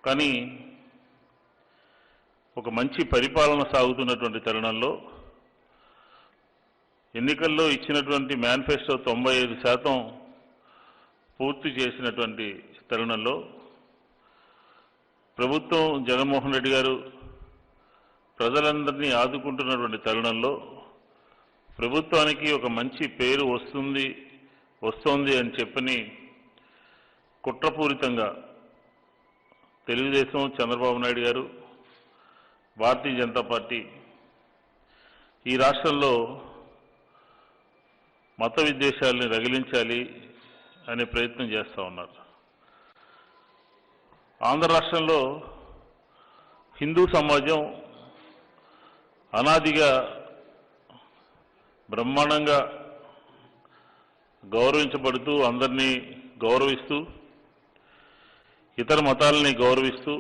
కానీ ఒక మంచి పరిపాలన సాగుతున్నటువంటి తరుణంలో ఎన్నికల్లో ఇచ్చినటువంటి మేనిఫెస్టో 95% పూర్తి చేసినటువంటి తరుణంలో ప్రభుత్వం జగన్మోహన్ రెడ్డి గారు ప్రజలందరినీ ఆదుకుంటున్నటువంటి తరుణంలో ప్రభుత్వానికి ఒక మంచి పేరు వస్తోంది అని చెప్పని కుట్రపూరితంగా తెలుగుదేశం చంద్రబాబు నాయుడు గారు భారతీయ జనతా పార్టీ ఈ రాష్ట్రంలో మత విద్వేషాలని రగిలించాలి అనే ప్రయత్నం చేస్తూ ఉన్నారు. ఆంధ్ర రాష్ట్రంలో హిందూ సమాజం అనాదిగా బ్రహ్మాండంగా గౌరవించబడుతూ అందరినీ గౌరవిస్తూ ఇతర మతాలని గౌరవిస్తూ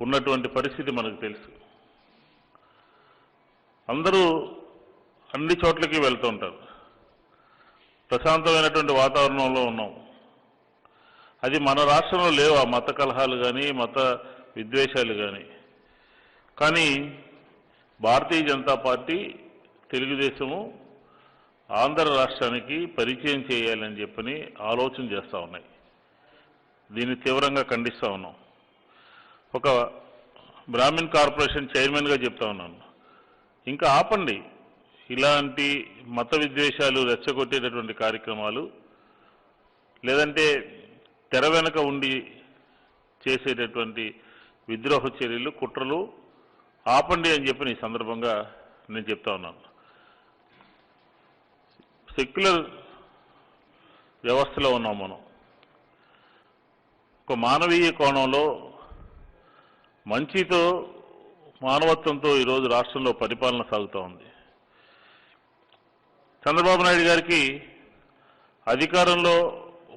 ఉన్నటువంటి పరిస్థితి మనకు తెలుసు. అందరూ అన్ని చోట్లకి వెళ్తూ ఉంటారు. ప్రశాంతమైనటువంటి వాతావరణంలో ఉన్నాం. అది మన రాష్ట్రంలో లేవు ఆ మత కలహాలు కానీ మత విద్వేషాలు కానీ. కానీ భారతీయ జనతా పార్టీ తెలుగుదేశము ఆంధ్ర రాష్ట్రానికి పరిచయం చేయాలని చెప్పని ఆలోచన చేస్తూ ఉన్నాయి. దీన్ని తీవ్రంగా ఖండిస్తూ ఉన్నాం. ఒక బ్రాహ్మిన్ కార్పొరేషన్ చైర్మన్గా చెప్తా ఉన్నాను, ఇంకా ఆపండి ఇలాంటి మత విద్వేషాలు రెచ్చగొట్టేటటువంటి కార్యక్రమాలు, లేదంటే తెర వెనుక ఉండి చేసేటటువంటి విద్రోహ చర్యలు కుట్రలు ఆపండి అని చెప్పి ఈ సందర్భంగా నేను చెప్తా ఉన్నాను. సెక్యులర్ వ్యవస్థలో ఉన్నాం మనం. ఒక మానవీయ కోణంలో మంచితో మానవత్వంతో ఈరోజు రాష్ట్రంలో పరిపాలన సాగుతూ ఉంది. చంద్రబాబు నాయుడు గారికి అధికారంలో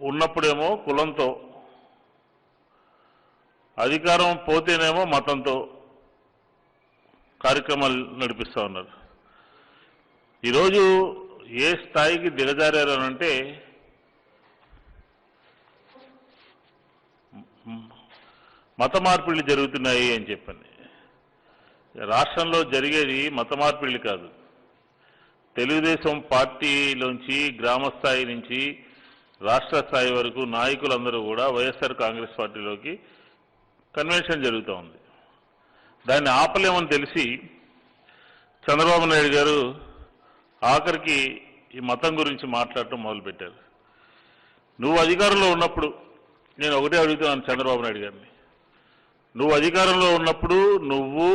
ఉన్నప్పుడేమో కులంతో, అధికారం పోతేనేమో మతంతో కార్యక్రమాలు నడిపిస్తూ ఉన్నారు. ఈరోజు ఏ స్థాయికి దిగజారారంటే మత మార్పిళ్ళు జరుగుతున్నాయి అని చెప్పండి. రాష్ట్రంలో జరిగేది మత మార్పిళ్ళు కాదు. తెలుగుదేశం పార్టీలోంచి గ్రామ స్థాయి నుంచి రాష్ట్ర స్థాయి వరకు నాయకులందరూ కూడా వైఎస్ఆర్ కాంగ్రెస్ పార్టీలోకి కన్వెన్షన్ జరుగుతూ ఉంది. దాన్ని ఆపలేమని తెలిసి చంద్రబాబు నాయుడు గారు ఆఖరికి ఈ మతం గురించి మాట్లాడటం మొదలుపెట్టారు. నువ్వు అధికారంలో ఉన్నప్పుడు నేను ఒకటే అడుగుతున్నాను చంద్రబాబు నాయుడు గారిని, నువ్వు అధికారంలో ఉన్నప్పుడు నువ్వు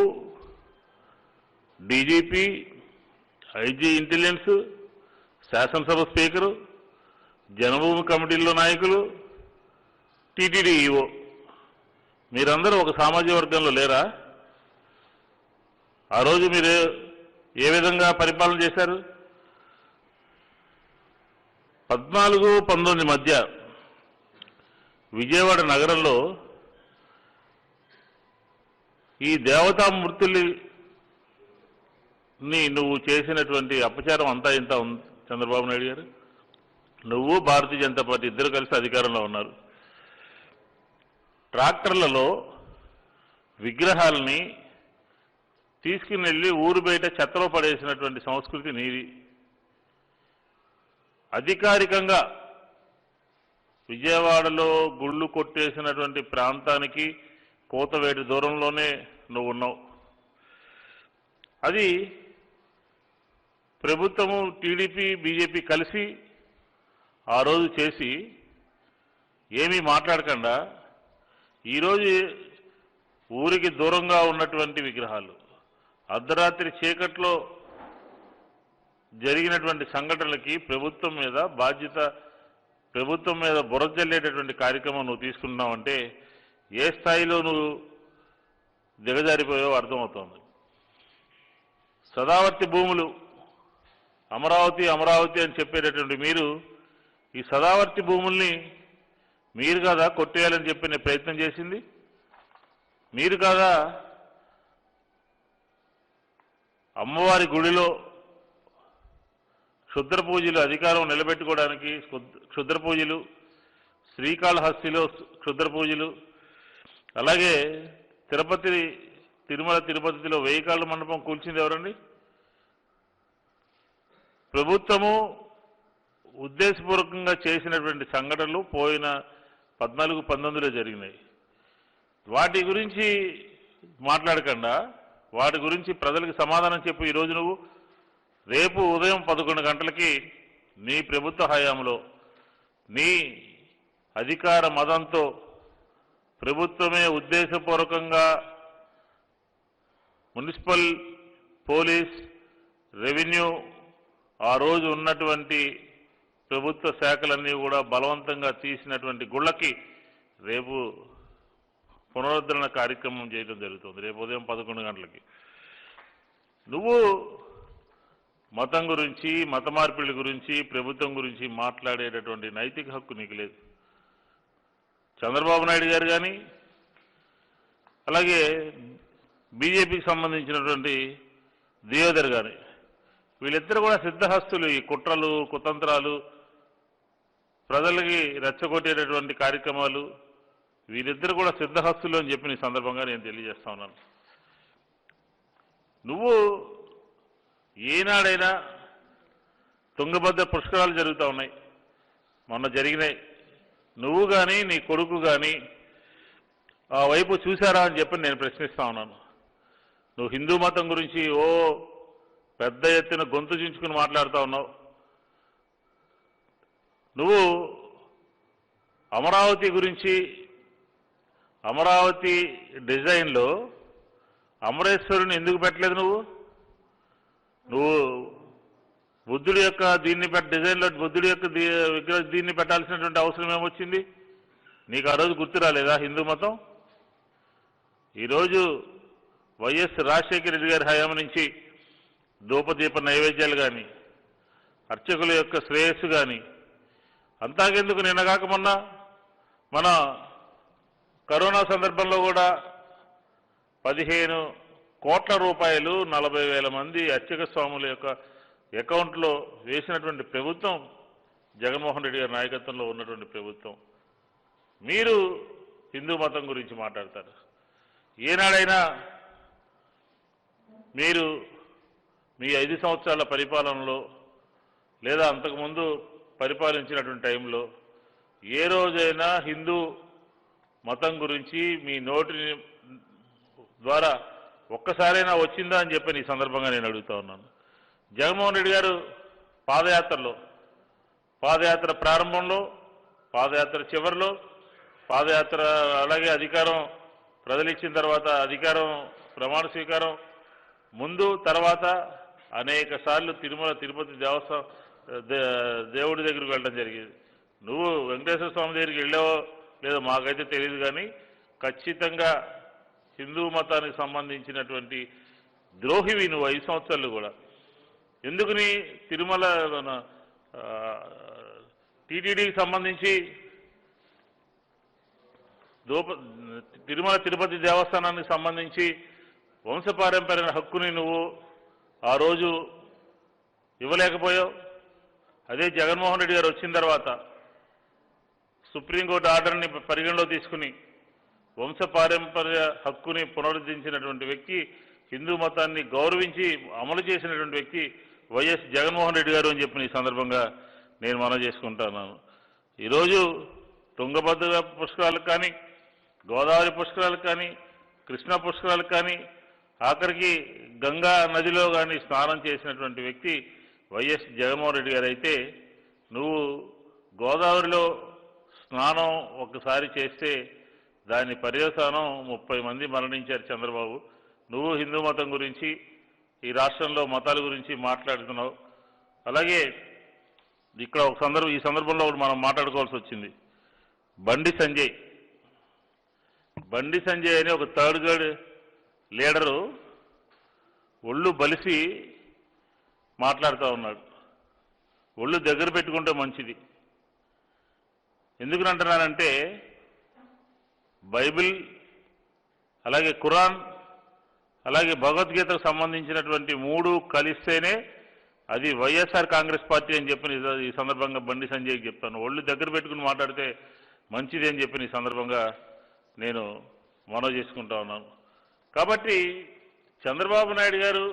డీజీపీ, ఐజీ ఇంటెలిజెన్స్, శాసనసభ స్పీకరు, జనభూమి కమిటీల్లో నాయకులు, టీటీడీ ఈఓ, మీరందరూ ఒక సామాజిక వర్గంలో లేరా? ఆ రోజు మీరు ఏ విధంగా పరిపాలన చేశారు? 14-19 మధ్య విజయవాడ నగరంలో ఈ దేవతామూర్తుల్ని నువ్వు చేసినటువంటి అపచారం అంతా ఇంత ఉంది చంద్రబాబు నాయుడు గారు. నువ్వు భారతీయ జనతా పార్టీ ఇద్దరు కలిసి అధికారంలో ఉన్నారు. ట్రాక్టర్లలో విగ్రహాలని తీసుకుని వెళ్ళి ఊరు బయట చెత్తలో పడేసినటువంటి సంస్కృతి నీది. అధికారికంగా విజయవాడలో గుళ్ళు కొట్టేసినటువంటి ప్రాంతానికి కోతవేటి దూరంలోనే నువ్వు ఉన్నావు. అది ప్రభుత్వము టీడీపీ బీజేపీ కలిసి ఆ రోజు చేసి ఏమీ మాట్లాడకుండా ఈరోజు ఊరికి దూరంగా ఉన్నటువంటి విగ్రహాలు, అర్ధరాత్రి చీకట్లో జరిగినటువంటి సంఘటనలకి ప్రభుత్వం మీద బురద జల్లేటటువంటి కార్యక్రమం నువ్వు తీసుకుంటున్నావంటే ఏ స్థాయిలో నువ్వు దిగజారిపోయావో అర్థమవుతోంది. సదావర్తి భూములు అమరావతి అని చెప్పేటటువంటి మీరు ఈ సదావర్తి భూముల్ని మీరు కాదా కొట్టేయాలని చెప్పి ప్రయత్నం చేసింది? మీరు కాదా అమ్మవారి గుడిలో క్షుద్ర పూజలు అధికారం నిలబెట్టుకోవడానికి క్షుద్ర పూజలు, శ్రీకాళహస్తిలో క్షుద్ర పూజలు, అలాగే తిరుమల తిరుపతిలో 1000 కాళ్ళ మండపం కూల్చింది ఎవరండి? ప్రభుత్వము ఉద్దేశపూర్వకంగా చేసినటువంటి సంఘటనలు పోయిన 14-19లో జరిగినాయి. వాటి గురించి మాట్లాడకుండా వాటి గురించి ప్రజలకు సమాధానం చెప్పు. ఈరోజు నువ్వు రేపు ఉదయం 11 గంటలకి నీ ప్రభుత్వ హయాంలో నీ అధికార మదంతో ప్రభుత్వమే ఉద్దేశపూర్వకంగా మున్సిపల్, పోలీస్, రెవెన్యూ ఆ రోజు ఉన్నటువంటి ప్రభుత్వ శాఖలన్నీ కూడా బలవంతంగా తీసినటువంటి గుళ్ళకి రేపు పునరుద్ధరణ కార్యక్రమం చేయడం జరుగుతుంది. రేపు ఉదయం 11 గంటలకి. నువ్వు మతం గురించి, మత మార్పిడి గురించి, ప్రభుత్వం గురించి మాట్లాడేటటువంటి నైతిక హక్కు నీకు లేదు. చంద్రబాబు నాయుడు గారు కానీ అలాగే బీజేపీకి సంబంధించినటువంటి దియోదర్ గాని వీళ్ళిద్దరు కూడా సిద్ధహస్తులు. ఈ కుట్రలు, కుతంత్రాలు, ప్రజలకి రెచ్చగొట్టేటటువంటి కార్యక్రమాలు వీరిద్దరు కూడా సిద్ధహస్తులు అని చెప్పిన ఈ సందర్భంగా నేను తెలియజేస్తా ఉన్నాను. నువ్వు ఏనాడైనా తుంగభద్ర పుష్కరాలు జరుగుతూ ఉన్నాయి, మొన్న జరిగినాయి. నువ్వు కానీ నీ కొడుకు కానీ ఆ వైపు చూశారా అని చెప్పి నేను ప్రశ్నిస్తా ఉన్నాను. నువ్వు హిందూ మతం గురించి పెద్ద ఎత్తున గొంతు చించుకుని మాట్లాడుతూ ఉన్నావు. నువ్వు అమరావతి గురించి, అమరావతి డిజైన్లో అమరేశ్వరుని ఎందుకు పెట్టలేదు? నువ్వు బుద్ధుడి యొక్క డిజైన్లో బుద్ధుడి యొక్క విగ్రహం దీన్ని పెట్టాల్సినటువంటి అవసరం ఏమొచ్చింది? నీకు ఆ రోజు గుర్తు రాలేదా హిందూ మతం? ఈరోజు వైఎస్ రాజశేఖర రెడ్డి గారి హయాం నుంచి ధూపదీప నైవేద్యాలు కానీ, అర్చకుల యొక్క శ్రేయస్సు కానీ అంతాకెందుకు నిన్నగాక మన కరోనా సందర్భంలో కూడా 15 కోట్ల రూపాయలు 40,000 మంది అర్చక స్వాముల యొక్క అకౌంట్లో వేసినటువంటి ప్రభుత్వం జగన్మోహన్ రెడ్డి గారి నాయకత్వంలో ఉన్నటువంటి ప్రభుత్వం. మీరు హిందూ మతం గురించి మాట్లాడతారు. ఏనాడైనా మీరు మీ 5 సంవత్సరాల పరిపాలనలో లేదా అంతకుముందు పరిపాలించినటువంటి టైంలో ఏ రోజైనా హిందూ మతం గురించి మీ నోటి ద్వారా ఒక్కసారైనా వచ్చిందా అని చెప్పి ఈ సందర్భంగా నేను అడుగుతా ఉన్నాను. జగన్మోహన్ రెడ్డి గారు పాదయాత్ర ప్రారంభంలో, పాదయాత్ర చివరిలో, పాదయాత్ర అలాగే అధికారం ప్రజలు ఇచ్చిన తర్వాత అధికారం ప్రమాణ స్వీకారం ముందు తర్వాత అనేక సార్లు తిరుమల తిరుపతి దేవుడి దగ్గరికి వెళ్ళడం జరిగింది. నువ్వు వెంకటేశ్వర స్వామి దగ్గరికి వెళ్ళావో లేదో మాకైతే తెలియదు, కానీ ఖచ్చితంగా హిందూ మతానికి సంబంధించినటువంటి ద్రోహివి నువ్వు 5 సంవత్సరాలు కూడా. ఎందుకుని తిరుమల టీటీడీకి సంబంధించి తిరుమల తిరుపతి దేవస్థానానికి సంబంధించి వంశపారంపర్య హక్కుని నువ్వు ఆ రోజు ఇవ్వలేకపోయావు. అదే జగన్మోహన్ రెడ్డి గారు వచ్చిన తర్వాత సుప్రీంకోర్టు ఆర్డర్ని పరిగణలో తీసుకుని వంశపారంపర్య హక్కుని పునరుద్ధరించినటువంటి వ్యక్తి, హిందూ మతాన్ని గౌరవించి అమలు చేసినటువంటి వ్యక్తి వైఎస్ జగన్మోహన్ రెడ్డి గారు అని చెప్పిన ఈ సందర్భంగా నేను మనవి చేసుకుంటున్నాను. ఈరోజు తుంగభద్ర పుష్కరాలకు కానీ, గోదావరి పుష్కరాలకు కానీ, కృష్ణా పుష్కరాలకు కానీ, ఆఖరికి గంగా నదిలో కానీ స్నానం చేసినటువంటి వ్యక్తి వైఎస్ జగన్మోహన్ రెడ్డి గారు అయితే, నువ్వు గోదావరిలో స్నానం ఒకసారి చేస్తే దాని పర్యవసానం 30 మంది మరణించారు చంద్రబాబు. నువ్వు హిందూ మతం గురించి, ఈ రాష్ట్రంలో మతాల గురించి మాట్లాడుతున్నావు. అలాగే ఇక్కడ ఈ సందర్భంలో మనం మాట్లాడుకోవాల్సి వచ్చింది. బండి సంజయ్ అని ఒక థర్డ్ గ్రేడ్ లీడరు ఒళ్ళు బలిసి మాట్లాడుతూ ఉన్నాడు. ఒళ్ళు దగ్గర పెట్టుకుంటే మంచిది. ఎందుకంటున్నానంటే బైబిల్, అలాగే ఖురాన్, అలాగే భగవద్గీతకు సంబంధించినటువంటి 3 కలిస్తేనే అది వైఎస్ఆర్ కాంగ్రెస్ పార్టీ అని చెప్పిన ఈ సందర్భంగా బండి సంజయ్కి చెప్తాను. ఒళ్ళు దగ్గర పెట్టుకుని మాట్లాడితే మంచిది అని చెప్పిన ఈ సందర్భంగా నేను మనవి చేసుకుంటా ఉన్నాను. కాబట్టి చంద్రబాబు నాయుడు గారు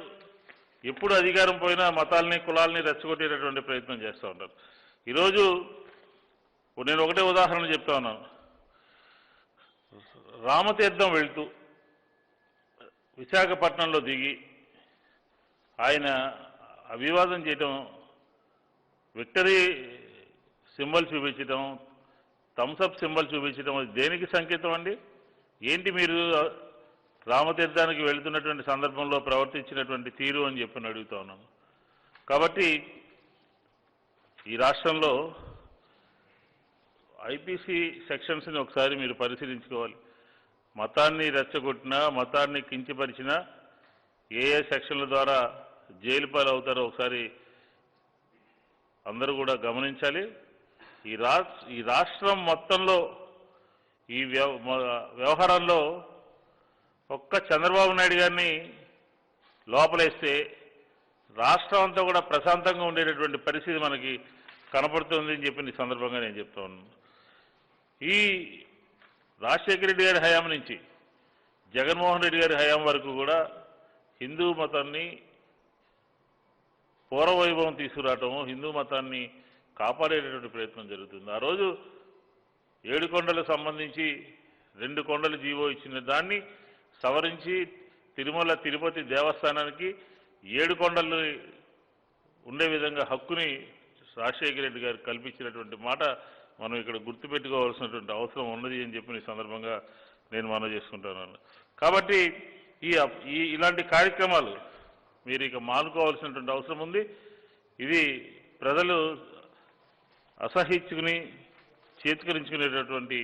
ఎప్పుడు అధికారం పోయినా మతాల్ని కులాల్ని రెచ్చగొట్టేటటువంటి ప్రయత్నం చేస్తూ ఉంటారు. ఈరోజు నేను ఒకటే ఉదాహరణ చెప్తా ఉన్నాను. రామతీర్థం వెళ్తూ విశాఖపట్నంలో దిగి ఆయన అభివాదం చేయటం, విక్టరీ సింబల్ చూపించడం, థమ్సప్ సింబల్ చూపించడం అది దేనికి సంకేతం అండి? ఏంటి మీరు రామతీర్థానికి వెళుతున్నటువంటి సందర్భంలో ప్రవర్తించినటువంటి తీరు అని చెప్పి అడుగుతా ఉన్నాను. కాబట్టి ఈ రాష్ట్రంలో ఐపీసీ సెక్షన్స్ని ఒకసారి మీరు పరిశీలించుకోవాలి. మతాన్ని రెచ్చగొట్టినా, మతాన్ని కించపరిచినా ఏ ఏ సెక్షన్ల ద్వారా జైలు పాలు అవుతారో ఒకసారి అందరూ కూడా గమనించాలి. ఈ రాష్ట్రం మొత్తంలో ఈ వ్యవహారంలో ఒక్క చంద్రబాబు నాయుడు గారిని లోపలేస్తే రాష్ట్రం అంతా కూడా ప్రశాంతంగా ఉండేటటువంటి పరిస్థితి మనకి కనపడుతుంది అని చెప్పి ఈ సందర్భంగా నేను చెప్తా ఉన్నాను. ఈ రాజశేఖర రెడ్డి గారి హయాం నుంచి జగన్మోహన్ రెడ్డి గారి హయాం వరకు కూడా హిందూ మతాన్ని పూర్వవైభవం తీసుకురావటం, హిందూ మతాన్ని కాపాడేటటువంటి ప్రయత్నం జరుగుతుంది. ఆ రోజు 7 కొండలకు సంబంధించి 2 కొండలు జీవో ఇచ్చిన దాన్ని సవరించి తిరుమల తిరుపతి దేవస్థానానికి 7 కొండలు ఉండే విధంగా హక్కుని రాజశేఖర రెడ్డి గారు కల్పించినటువంటి మాట మనం ఇక్కడ గుర్తుపెట్టుకోవాల్సినటువంటి అవసరం ఉన్నది అని చెప్పి ఈ సందర్భంగా నేను మనవి చేసుకుంటున్నాను. కాబట్టి ఇలాంటి కార్యక్రమాలు మీరు ఇక మానుకోవాల్సినటువంటి అవసరం ఉంది. ఇది ప్రజలు అసహించుకుని చేతికరించుకునేటటువంటి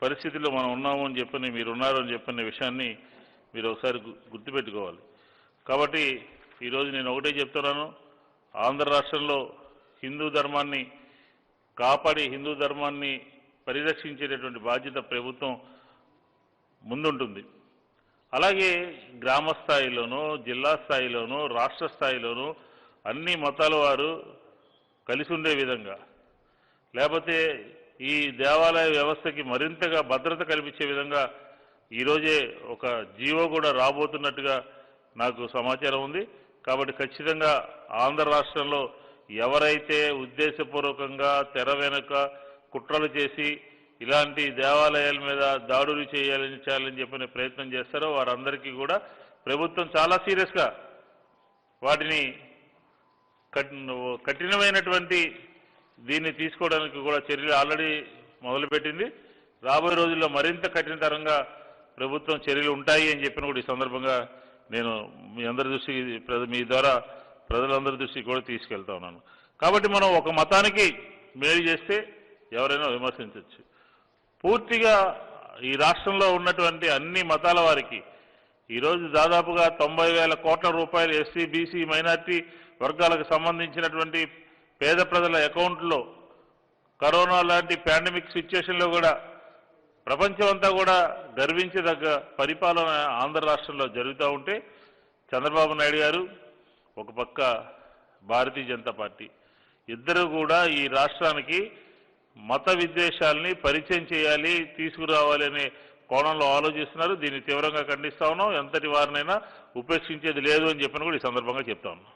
పరిస్థితుల్లో మనం ఉన్నాము అని చెప్పని, మీరు ఉన్నారు అని చెప్పిన విషయాన్ని మీరు ఒకసారి గుర్తుపెట్టుకోవాలి. కాబట్టి ఈరోజు నేను ఒకటే చెప్తున్నాను, ఆంధ్ర రాష్ట్రంలో హిందూ ధర్మాన్ని కాపాడి హిందూ ధర్మాన్ని పరిరక్షించేటటువంటి బాధ్యత ప్రభుత్వం ముందుంటుంది. అలాగే గ్రామ స్థాయిలోనూ, జిల్లా స్థాయిలోనూ, రాష్ట్ర స్థాయిలోనూ అన్ని మతాల వారు కలిసి ఉండే విధంగా, లేకపోతే ఈ దేవాలయ వ్యవస్థకి మరింతగా భద్రత కల్పించే విధంగా ఈరోజే ఒక జీవో కూడా రాబోతున్నట్టుగా నాకు సమాచారం ఉంది. కాబట్టి ఖచ్చితంగా ఆంధ్ర రాష్ట్రంలో ఎవరైతే ఉద్దేశపూర్వకంగా తెర వెనుక కుట్రలు చేసి ఇలాంటి దేవాలయాల మీద దాడులు చేయాలని చెప్పిన ప్రయత్నం చేస్తారో వారందరికీ కూడా ప్రభుత్వం చాలా సీరియస్గా వాటిని కఠినమైనటువంటి దీన్ని తీసుకోవడానికి కూడా చర్యలు ఆల్రెడీ మొదలుపెట్టింది. రాబోయే రోజుల్లో మరింత కఠినతరంగా ప్రభుత్వం చర్యలు ఉంటాయి అని చెప్పిన కూడా ఈ సందర్భంగా నేను మీ అందరి దృష్టికి, మీ ద్వారా ప్రజలందరి దృష్టికి కూడా తీసుకెళ్తా ఉన్నాను. కాబట్టి మనం ఒక మతానికి మేలు చేస్తే ఎవరైనా విమర్శించవచ్చు. పూర్తిగా ఈ రాష్ట్రంలో ఉన్నటువంటి అన్ని మతాల వారికి ఈరోజు దాదాపుగా 90,000 కోట్ల రూపాయలు ఎస్సీ, బీసీ, మైనార్టీ వర్గాలకు సంబంధించినటువంటి పేద ప్రజల అకౌంట్లో కరోనా లాంటి పాండమిక్ సిచ్యుయేషన్లో కూడా ప్రపంచం అంతా కూడా గర్వించదగ్గ పరిపాలన ఆంధ్ర రాష్ట్రంలో జరుగుతూ ఉంటే చంద్రబాబు నాయుడు గారు ఒక పక్క భారతీయ జనతా పార్టీ ఇద్దరు కూడా ఈ రాష్ట్రానికి మత విద్వేషాలని పరిచయం చేయాలి, తీసుకురావాలి అనే కోణంలో ఆలోచిస్తున్నారు. దీన్ని తీవ్రంగా ఖండిస్తా ఉన్నాం. ఎంతటి వారినైనా ఉపేక్షించేది లేదు అని చెప్పిన కూడా ఈ సందర్భంగా చెప్తా ఉన్నాం.